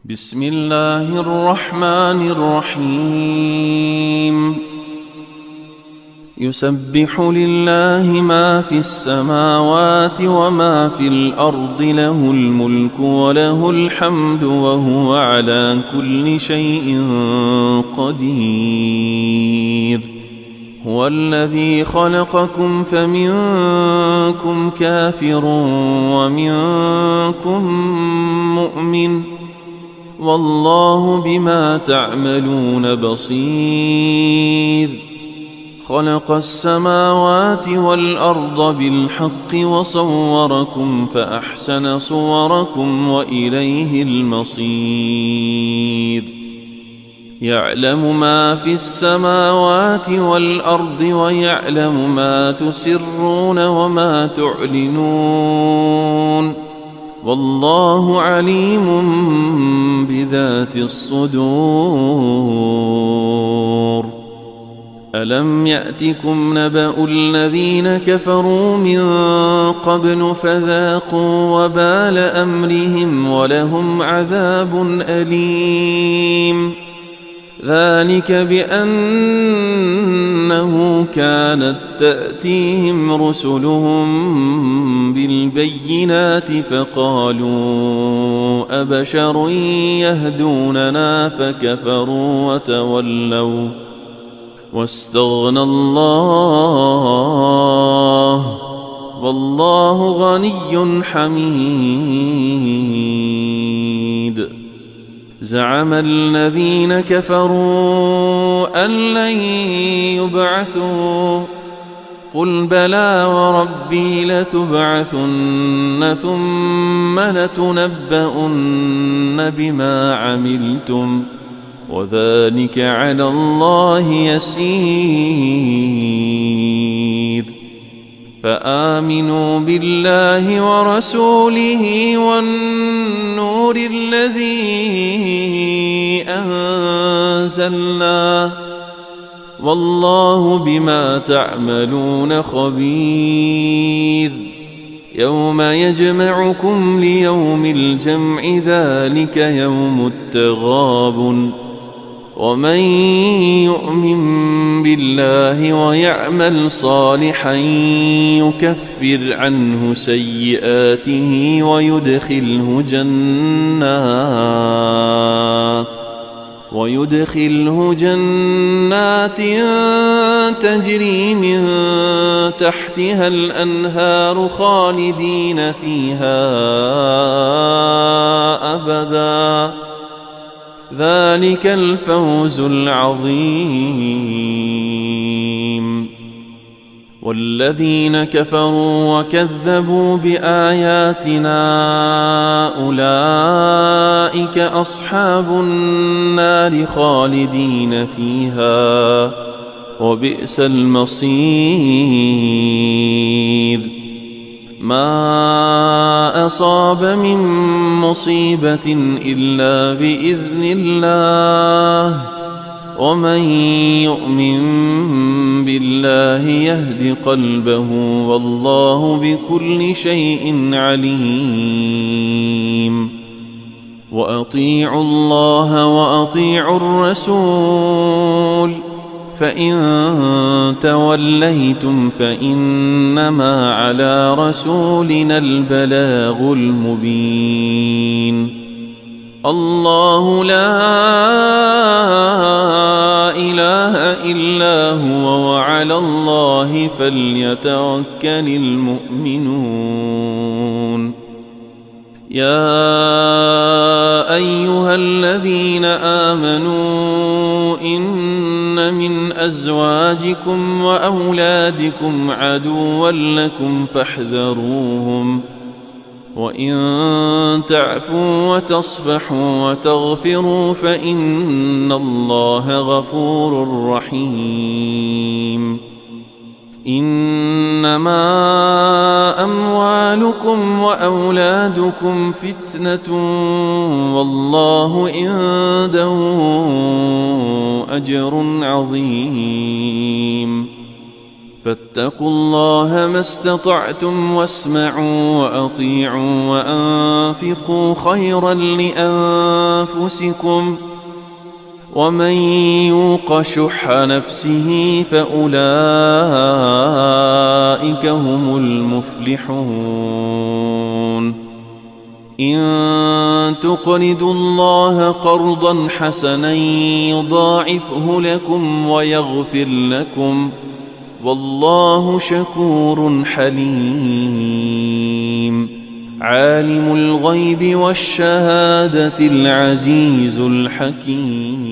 بسم الله الرحمن الرحيم يسبح لله ما في السماوات وما في الأرض له الملك وله الحمد وهو على كل شيء قدير هو الذي خلقكم فمنكم كافر ومنكم مؤمن والله بما تعملون بصير خلق السماوات والأرض بالحق وصوركم فأحسن صوركم وإليه المصير يعلم ما في السماوات والأرض ويعلم ما تسرون وما تعلنون والله عليم بذات الصدور ألم يأتكم نبأ الذين كفروا من قبل فذاقوا وبال أمرهم ولهم عذاب أليم ذلك بأنه كانت تأتيهم رسلهم بالبينات فقالوا أبشر يهدوننا فكفروا وتولوا واستغنى الله والله غني حميد زعم الذين كفروا أن لن يبعثوا قل بلى وربي لتبعثن ثم لتنبؤن بما عملتم وذلك على الله يسير فآمنوا بالله ورسوله والنور الذي أنزلنا والله بما تعملون خبير يوم يجمعكم ليوم الجمع ذلك يوم التغابن ومن يؤمن بالله ويعمل صالحا يكفر عنه سيئاته ويدخله جنات تجري من تحتها الأنهار خالدين فيها أبدا ذلك الفوز العظيم والذين كفروا وكذبوا بآياتنا أولئك أصحاب النار خالدين فيها وبئس المصير ما أصاب من مصيبة إلا بإذن الله ومن يؤمن بالله يهد قلبه والله بكل شيء عليم وأطيعوا الله وأطيعوا الرسول فإن توليتم فإنما على رسولنا البلاغ المبين الله لا إله إلا هو وعلى الله فليتوكل المؤمنون يا أيها الذين آمنوا إن من أزواجكم وأولادكم عدوا لكم فاحذروهم وإن تعفوا وتصفحوا وتغفروا فإن الله غفور رحيم إنما أموالكم وأولادكم فتنة والله عنده أجر عظيم فاتقوا الله ما استطعتم واسمعوا وأطيعوا وأنفقوا خيرا لأنفسكم ومن يوق شح نفسه فأولئك هم المفلحون إن تقرضوا الله قرضا حسنا يضاعفه لكم ويغفر لكم والله شكور حليم عالم الغيب والشهادة العزيز الحكيم